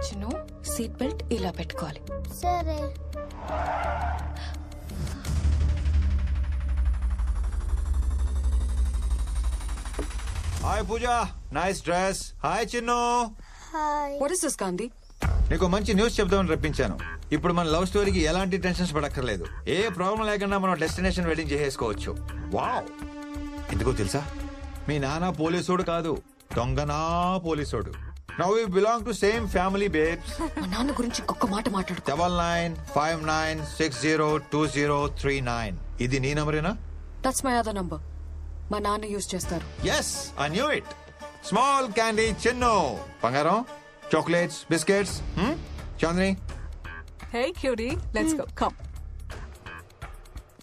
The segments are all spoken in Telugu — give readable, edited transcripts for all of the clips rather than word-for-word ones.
చిన్ను సీట్ బెల్ట్ ఇలా పెట్టుకోవాలి. సరే. Hi Pooja, nice dress. Hi Chinnu. Hi. What is this Gandhi? నీకు మంచి న్యూస్ చెప్దామని రప్పించాను. ఇప్పుడు మన లవ్ స్టోరీకి ఎలాంటి టెన్షన్స్ పడక్కర్లేదు. ఏ ప్రాబ్లం లేకుండా మనం డెస్టినేషన్ వెడ్డింగ్ చేసేసుకోవచ్చు. వావ్! ఎందుకో తెలుసా, మీ నాన్న పోలీసోడు కాదు, దొంగనా పోలీసోడు. Now we belong to same family babes. మా నాన్న గురించి ఒక్క మాట మాట్లాడు. 9959602039. ఇది నీ నంబరేనా? That's my other number. మా నాన్న యూజ్ చేస్తారు. Yes, I knew it. Small candy Chinnu. బంగారం, chocolates, biscuits. Chandni. Hey cutie, let's go. Come.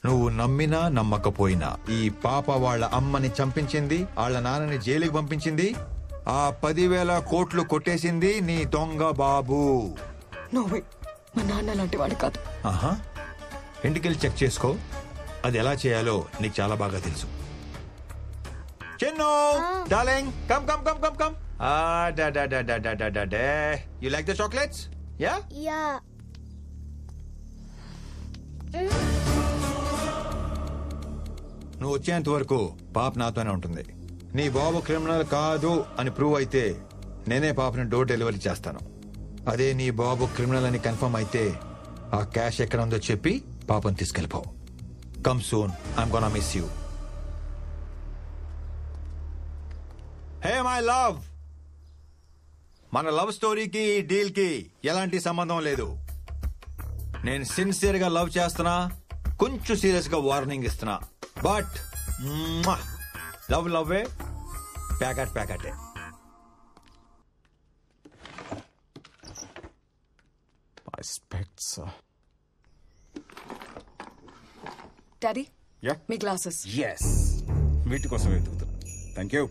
నువ్వు నమ్మినా నమ్మకపోయినా ఈ పాప వాళ్ళ అమ్మని చంపించింది, వాళ్ళ నాన్నని జైలుకి పంపించింది, ఆ 10,000 కోట్లు కొట్టేసింది నీ దొంగ బాబు. నో వే, మా నాన్న లాంటి వాడు కాదు. ఆహా, ఇంటికెళ్ళి చెక్ చేసుకో. అది ఎలా చేయాలో నీకు చాలా బాగా తెలుసు. Chinnu darling, come come come come come. You like the chocolates? Yeah yeah. నువ్వు వచ్చేంత వరకు పాప నాతోనే ఉంటుంది. నీ బాబు క్రిమినల్ కాదు అని ప్రూవ్ అయితే నేనే పాపని డోర్ డెలివరీ చేస్తాను. అదే నీ బాబు క్రిమినల్ అని కన్ఫర్మ్ అయితే ఆ క్యాష్ ఎక్కడ ఉందో చెప్పి పాపని తీసుకెళ్ళిపో. Come soon, I'm gonna miss you. Hey my love, మన లవ్ స్టోరీకి ఈ డీల్ కి ఎలాంటి సంబంధం లేదు. నేను సిన్సియర్ గా లవ్ చేస్తున్నా, కొంచెం సీరియస్ గా వార్నింగ్ ఇస్తున్నా. బట్ లవ్ లవ్వే, ప్యాకెట్ ప్యాకెటే. My specs. Daddy, Yeah. మీ గ్లాసెస్. Yes. వీటి కోసం వెతుకుతున్నా. Thank you.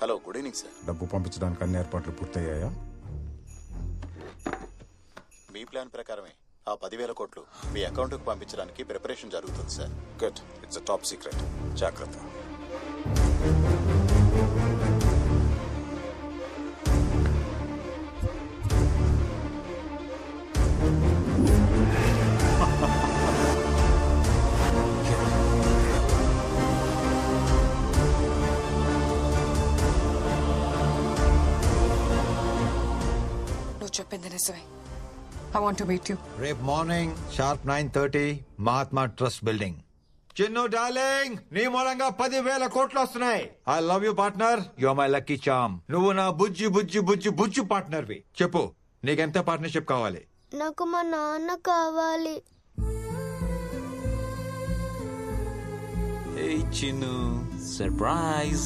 Hello, good evening sir. డబ్బు పంపించడానికి అన్ని ఏర్పాట్లు పూర్తయ్యాయా? మీ ప్లాన్ ప్రకారమే ఆ 10,000 కోట్లు మీ అకౌంట్కు పంపించడానికి ప్రిపరేషన్ జరుగుతుంది sir. Good. It's top secret. జాగ్రత్త. నువ్వు చెప్పింది నిజమే. I want to meet you. రేపు morning sharp 9:30 Mahatma trust building. Chinnu darling, నీ మూలంగా 10,000 కోట్లు వస్తున్నాయి. I love you partner, you are my lucky charm. నువ్వు నా బుజ్జి బుజ్జి బుజ్జి బుజ్జి పార్ట్నర్వి. చెప్పు, నీకెంత పార్ట్నర్షిప్ కావాలి? నాకు మా నాన్న కావాలి. Hey Chinu, surprise.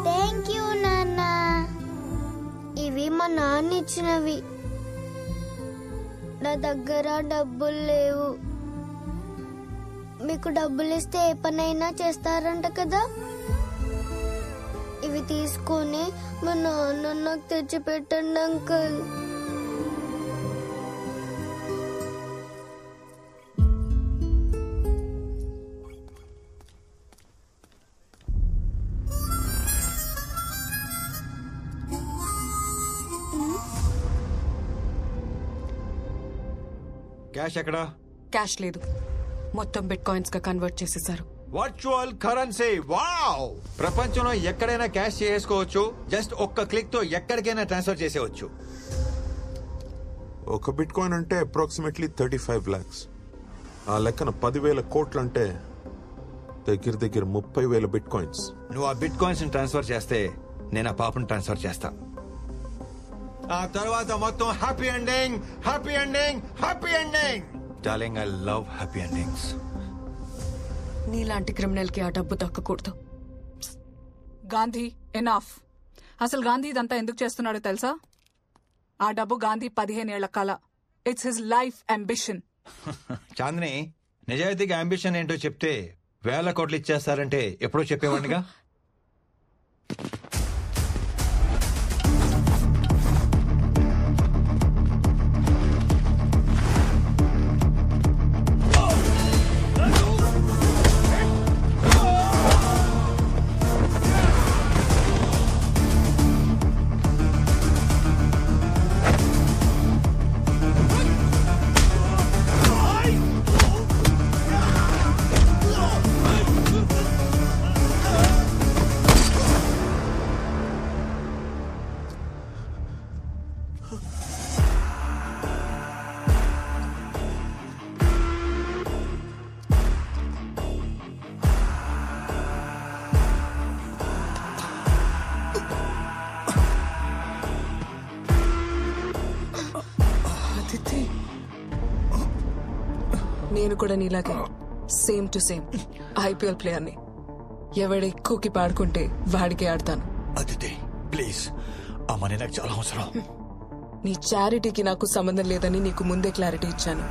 Thank you నాన్న. ఇవి మా నాన్న ఇచ్చినవి. నా దగ్గర డబ్బులు లేవు. మీకు డబ్బులు ఇస్తే ఏ పనైనా చేస్తారంట కదా. ఇవి తీసుకొని మా నాన్న నాకు తెచ్చిపెట్టండి అంకుల్. క్యాష్ ఎక్కడా? క్యాష్ లేదు, మొత్తం బిట్ కాయిన్స్ గా కన్వర్ట్ చేసేసారు. Virtual currency. వావ్! ప్రపంచంలో ఎక్కడైనా క్యాష్ చేసుకోవచ్చు. జస్ట్ ఒక్క క్లిక్ తో ఎక్కడికైనా ట్రాన్స్ఫర్ చేసేవచ్చు. ఒక బిట్ కాయిన్ అంటే అప్రాక్సిమేట్లీ 35 lakhs. ఆ లెక్కన 10,000 కోట్లు అంటే దగ్గర దగ్గర 30,000 బిట్ కాయిన్స్. నువ్వు ఆ బిట్ కాయిన్స్ ట్రాన్స్ఫర్ చేస్తే నేను ఆ పాపను ట్రాన్స్ఫర్ చేస్తా. ఆ తర్వాత మొత్తం happy ending, happy ending, happy ending. Darling, I love happy endings. నీలాంటి క్రిమినల్ కి ఆ డబ్బు దక్కకూడదు. గాంధీ, ఎనాఫ్. అసలు గాంధీ ఇదంతా ఎందుకు చేస్తున్నాడో తెలుసా? ఆ డబ్బు గాంధీ 15 ఏళ్ల కల. It's his life ambition. Chandini, నిజాయితీగా అంబిషన్ ఏంటో చెప్తే 1,000 కోట్లు ఇచ్చేస్తారంటే ఎప్పుడో చెప్పేవాడిగా. నేను కూడా నీలాగే సేమ్ టు సేమ్ ఐపీఎల్ ప్లేయర్ని. ఎవడ ఎక్కువకి పాడుకుంటే వాడికే ఆడతాను. అదితి ప్లీజ్, ఆ మనీ నాకు చాలా అవసరం. నీ చారిటీకి నాకు సంబంధం లేదని నీకు ముందే క్లారిటీ ఇచ్చాను.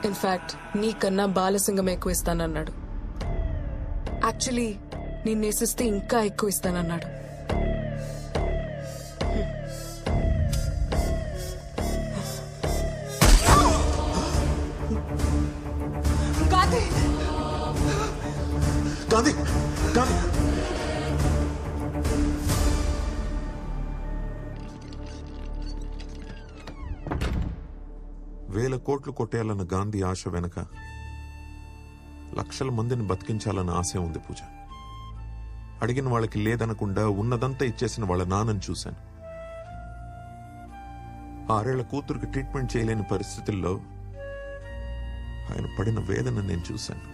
ఇన్ఫాక్ట్ నీకన్నా బాలసింగం ఎక్కువ ఇస్తానన్నాడు. యాక్చువల్లీ నిన్నేసిస్తే ఇంకా ఎక్కువ ఇస్తానన్నాడు. గాంధీ గాంధీ గాంధీ వేల కోట్లు కొట్టేయాలన్న గాంధీ ఆశ వెనక లక్షల మందిని బతికించాలన్న ఆశ ఉంది పూజ. అడిగిన వాళ్ళకి లేదనకుండా ఉన్నదంతా ఇచ్చేసిన వాళ్ళ నాన్నని చూశాను. 6 ఏళ్ల కూతురికి ట్రీట్మెంట్ చేయలేని పరిస్థితుల్లో ఆయన పడిన వేదన నేను చూశాను.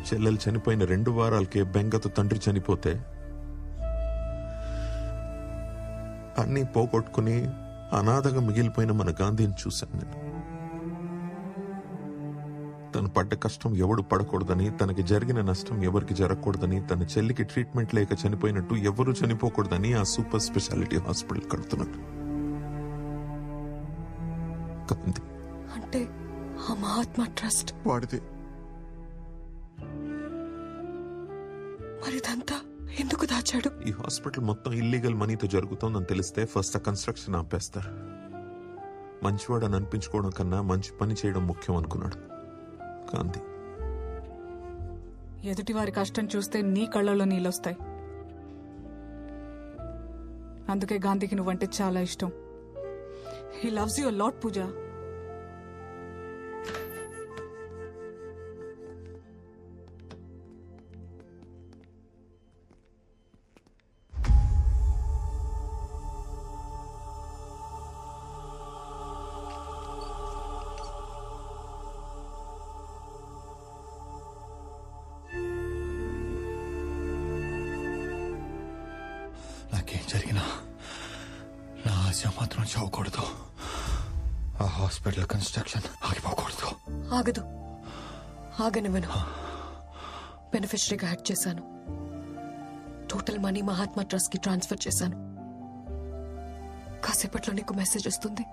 చెల్లెలు చనిపోయిన 2 వారాలకే బెంగతో తండ్రి చనిపోతే అన్నీ పోగొట్టుకుని అనాథగా మిగిలిపోయిన మన గాంధీని చూశాను నేను. తను పడ్డ కష్టం ఎవడు పడకూడదని, తనకి జరిగిన నష్టం ఎవరికి జరగకూడదని, తన చెల్లికి ట్రీట్మెంట్ లేక చనిపోయినట్టు ఎవరు చనిపోకూడదని ఆ సూపర్ స్పెషాలిటీ హాస్పిటల్ కడుతున్నాడు గాంధీ. అంటే ఆ మహాత్మా ట్రస్ట్ వాడితే మరిదంతా ఎందుకు దాచాడు? ఈ హాస్పిటల్ మొత్తం ఇల్లీగల్ మనీతో జరుగుతోందని తెలిస్తే ఫస్ట్ ఆ కన్స్ట్రక్షన్ ఆపేస్తారు. మంచివాడని అనిపించుకోవడం కన్నా మంచి పని చేయడం ముఖ్యం అనుకున్నాడు గాంధీ. ఎదుటి వారి కష్టం చూస్తే నీ కళ్ళలో నీళ్ళొస్తాయి. అందుకే గాంధీకి నువ్వంటే చాలా ఇష్టం. He loves you a lot Pooja. నాకేం జరిగినా నా ఆశ మాత్రం చావకూడదు. ఆ హాస్పిటల్ కన్స్ట్రక్షన్ ఆగిపోకూడదు. ఆగదు, ఆగనివ్వను. బెనిఫిషరీగా యాడ్ చేశాను. టోటల్ మనీ మహాత్మా ట్రస్ట్ కి ట్రాన్స్ఫర్ చేశాను. కాసేపట్లో నీకు మెసేజ్ వస్తుంది.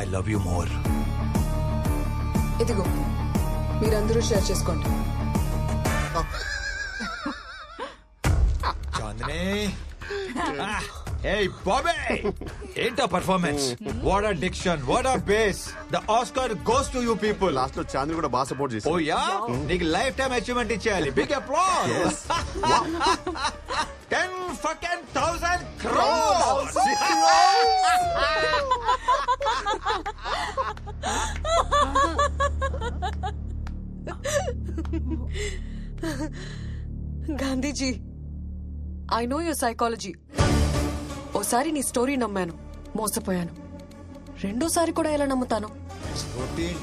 I love you more. ఇదిగో మీరందరూ షేర్ చేసుకోండి. చాందిని, hey Bobby, ఏంటా పర్ఫార్మెన్స్? What a diction, what a bass. The Oscar goes to you people. Last లో చాందిని కూడా బాగా సపోర్ట్ చేసి. ఓ యా, నీకు లైఫ్ టైం అచీవ్మెంట్ ఇచ్చేయాలి. Big applause. 10,000 crores. Gandhiji, I know your psychology. ఓసారి నీ స్టోరీ నమ్మాను, మోసపోయాను. రెండోసారి కూడా ఎలా నమ్ముతాను?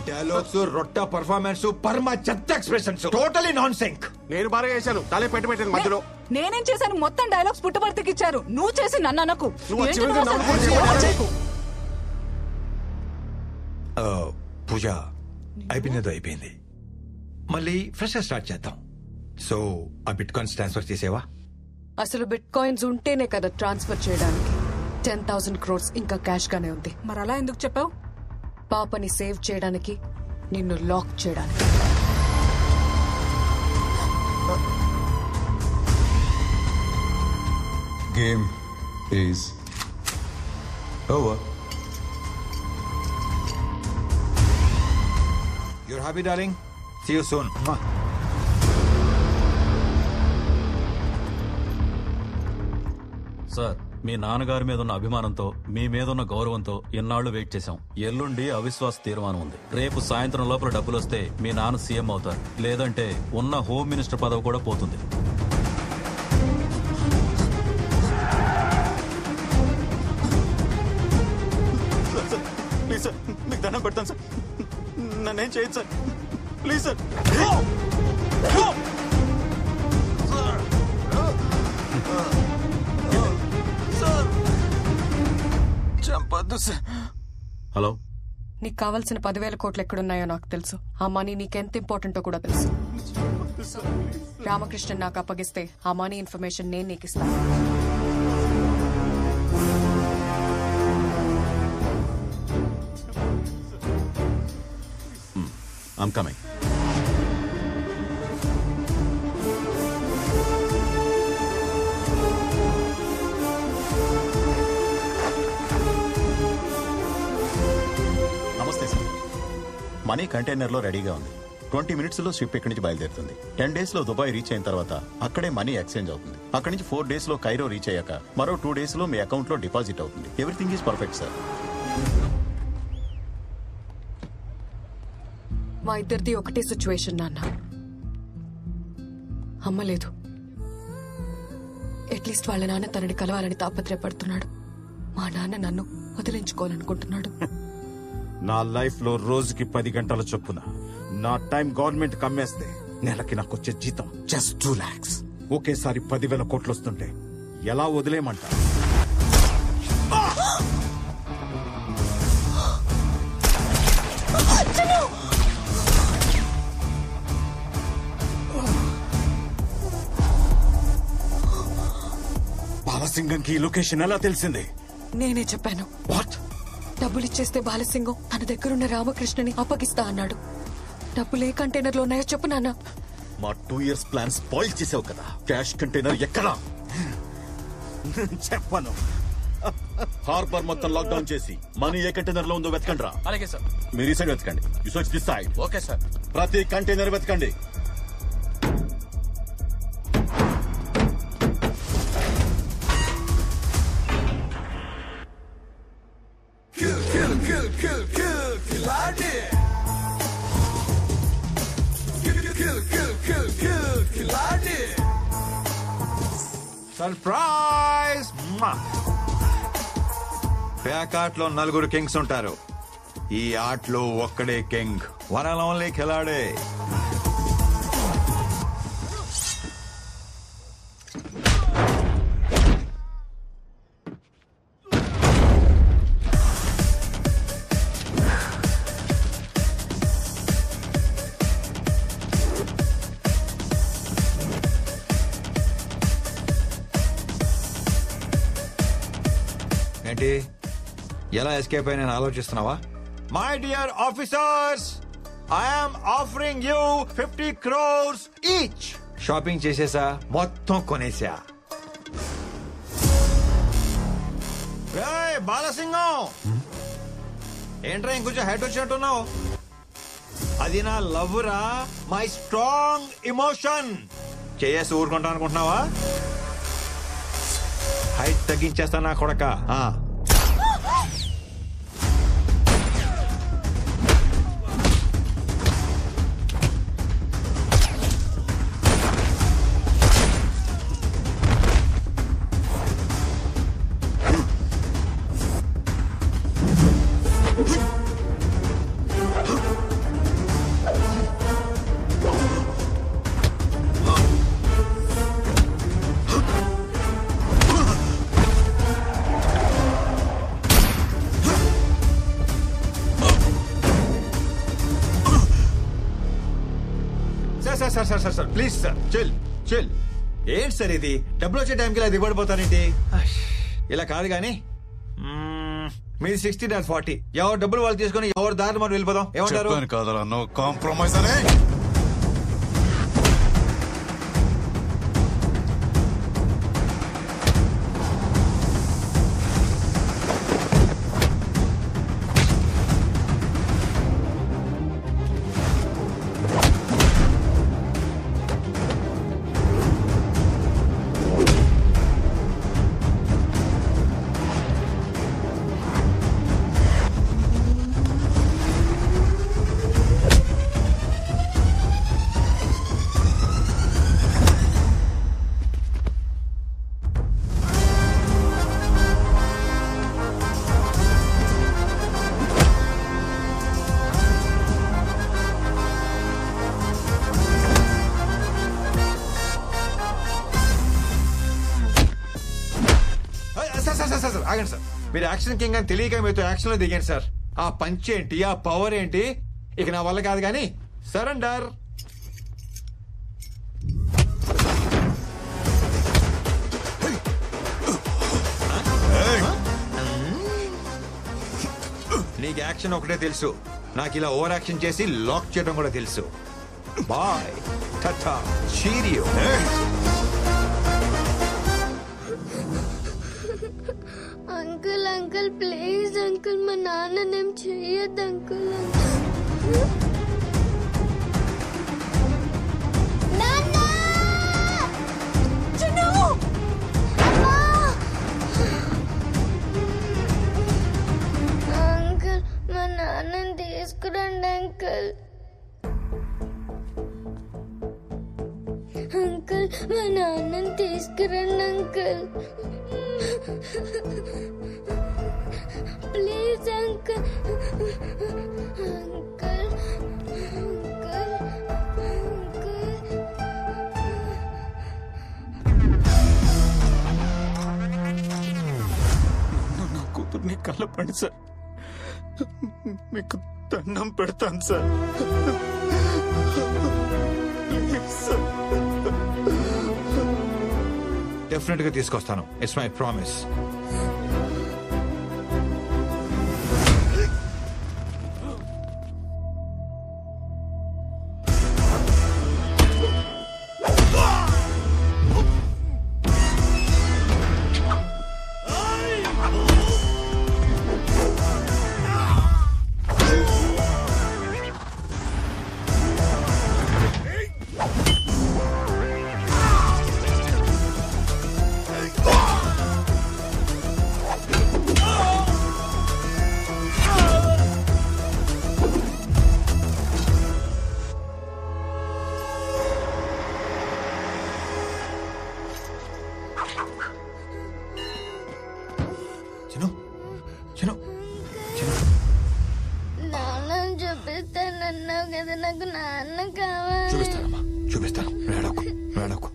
డైలాగ్స్, రొట్ట పర్ఫార్మెన్స్, పర్మ చెత్త ఎక్స్ప్రెషన్స్, టోటలీ నాన్ సింక్. నేను బాగా చేశాను, తలే పెట్టిన మధ్యలో. నేనేం చేశాను? మొత్తం డైలాగ్స్ పుట్టబర్తికి ఇచ్చారు. నువ్వు చేసి నన్ను అనకు. పూజ, అయిపోయినదో అయిపోయింది. మళ్ళీ ఫ్రెష్ స్టార్ట్ చేద్దాం. సో ఆ బిట్ కాయిన్స్ ట్రాన్స్ఫర్ చేసేవా? అసలు బిట్ కాయిన్స్ ఉంటేనే కదా ట్రాన్స్ఫర్ చేయడానికి. 10,000 crores ఇంకా క్యాష్ గానే ఉంది. మరి అలా ఎందుకు చెప్పావు? పాపని సేవ్ చేయడానికి, నిన్ను లాక్ చేయడానికి. Game is over. You're happy, darling? See you soon. Sir, మీ నాన్నగారి మీద ఉన్న అభిమానంతో, మీ మీద ఉన్న గౌరవంతో ఎన్నాళ్లు వెయిట్ చేశాం. ఎల్లుండి అవిశ్వాస తీర్మానం ఉంది. రేపు సాయంత్రం లోపల డబ్బులు వస్తే మీ నాన్న సీఎం అవుతారు. లేదంటే ఉన్న హోమ్ మినిస్టర్ పదవి కూడా పోతుంది. ప్లీజ్ సార్, మీకు దండం పెడతాను సార్, నన్నేం చేయదు సార్, ప్లీజ్ సార్. వద్దు సార్. హలో, నీకు కావాల్సిన 10,000 కోట్లు ఎక్కడున్నాయో నాకు తెలుసు. ఆ మనీ నీకెంత ఇంపార్టెంటో కూడా తెలుసు. రామకృష్ణన్ నాకు అప్పగిస్తే ఆ మనీ ఇన్ఫర్మేషన్ నేను నీకు ఇస్తాను. I'm coming. నమస్తే సార్. మనీ కంటైనర్లో రెడీగా ఉంది. 20 మినిట్స్లో షిప్ ఇక్కడి నుంచి బయలుదేరుతుంది. 10 డేస్లో దుబాయ్ రీచ్ అయిన తర్వాత అక్కడే మనీ ఎక్స్చేంజ్ అవుతుంది. అక్కడి నుంచి 4 డేస్లో కైరో రీచ్ అయ్యాక మరో 2 డేస్లో మీ అకౌంట్లో డిపాజిట్ అవుతుంది. Everything is perfect sir. మా ఇద్దరిది ఒకటే సిచ్యువేషన్ నాన్న. అమ్మ లేదు. అట్లీస్ట్ వాళ్ళ నాన్న తనని కలవాలని తాపత్రయపడుతున్నాడు. మా నాన్న నన్ను వదిలించుకోవాలనుకుంటున్నాడు. నా లైఫ్ లో రోజుకి 10 గంటల చొప్పున నా టైం గవర్నమెంట్ కమ్మేస్తే నెలకి నాకు వచ్చే జీతం జస్ట్ 2 lakhs. ఒకేసారి 10,000 కోట్లు వస్తుంటే ఎలా వదిలేయమంటా? బాలసింగంకి ఈ లొకేషన్ ఎలా తెలిసింది? నేనే చెప్పాను. వాట్? డబ్బులు ఇచ్చేస్తే బాలసింగం తన దగ్గరున్న రామకృష్ణని అప్పగిస్తా అన్నాడు. డబ్బులు ఏ కంటైనర్లో ఉన్నాయో చెప్పు నాన్న. మా 2 years ప్లాన్ స్పాయిల్ చేసావు కదా. క్యాష్ కంటైనర్ ఎక్కడా? చెప్పను. హార్బర్ మొత్తం లాక్డౌన్ చేసి మనీ ఏ కంటైనర్ లో ఉందో వెతకండి రా. అలాగే సార్. మీరు ఈ సైడ్ వెతకండి. You search this side. Okay sir. ప్రతి కంటైనర్ వెతకండి. సర్ప్రైజ్! ప్యాకాట్లో 4 కింగ్స్ ఉంటారు. ఈ ఆటలో ఒక్కడే కింగ్, వన్ అండ్ ఓన్లీ ఖిలాడే. ఏంటి, ఎలా ఎస్కేప్ అయినా ఆలోచిస్తున్నావా? My dear officers, I'm offering you 50 crores each. Shopping చేసేసా, మొత్తం కొనేసా. బాలసింగం, ఏంట్రా ఇంకొంచెం హైట్ వచ్చినట్టున్నావు? అది నా లవ్ రా, మై స్ట్రాంగ్ ఇమోషన్. చేసి ఊరుకుంటా అనుకుంటున్నావా? హైట్ తగ్గించేస్తా నా కొడక. Sir please sir, chill chill. ఏంటి సార్ ఇది? డబ్బులు వచ్చే టైంకి ఇలా దిగబడిపోతానేంటి? ఇలా కాదు కానీ మీది 60 నాది 40. ఎవరు డబ్బులు వాళ్ళు తీసుకుని ఎవరు దారి మనం వెళ్ళిపోదాం. ఏమంటారు? కాదరా, నో కాంప్రమైజ్ అనే. సార్ ఆగండి సార్. మీరు యాక్షన్ కింగ్ అని తెలియక మీతో యాక్షన్ లో దిగాను సార్. ఆ పంచ్ ఏంటి, ఆ పవర్ ఏంటి, ఇక నా వల్ల కాదు కానీ సరెండర్. నీకు యాక్షన్ ఒకటే తెలుసు, నాకు ఇలా ఓవర్ యాక్షన్ చేసి లాక్ చేయడం కూడా తెలుసు. Bye tata cheerio. Uncle uncle please uncle, మా నాన్ననేం చెయ్యొద్దు అంకుల్. అంకుల్ మా నాన్నని తీసుకురండి అంకుల్. అంకుల్ మా నాన్నని తీసుకురండి uncle. Please uncle. Uncle uncle నా కూతుర్ని కలపండి సార్, మీకు దండం పెడతాను సార్. డెఫినెట్ గా తీసుకొస్తాను. It's my promise. నాన్నని చూపిస్తానన్నావు కదా, నాకు నాన్న కావాలి. చూపిస్తానమ్మా, చూపిస్తాను. వేడకు వేడకు.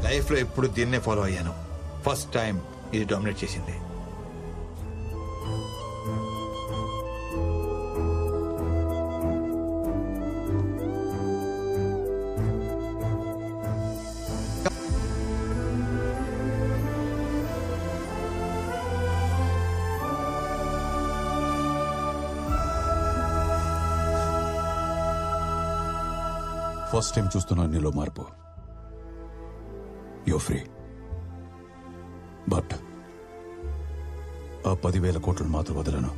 లైఫ్ లో ఎప్పుడు దీన్నే ఫాలో అయ్యాను. ఫస్ట్ టైం ఇది డామినేట్ చేసింది. ఫస్ట్ టైం చూస్తున్నాను నీలో మార్పు. యో ఫ్రీ. బట్ ఆ 10,000 కోట్లను మాత్రం వదలను.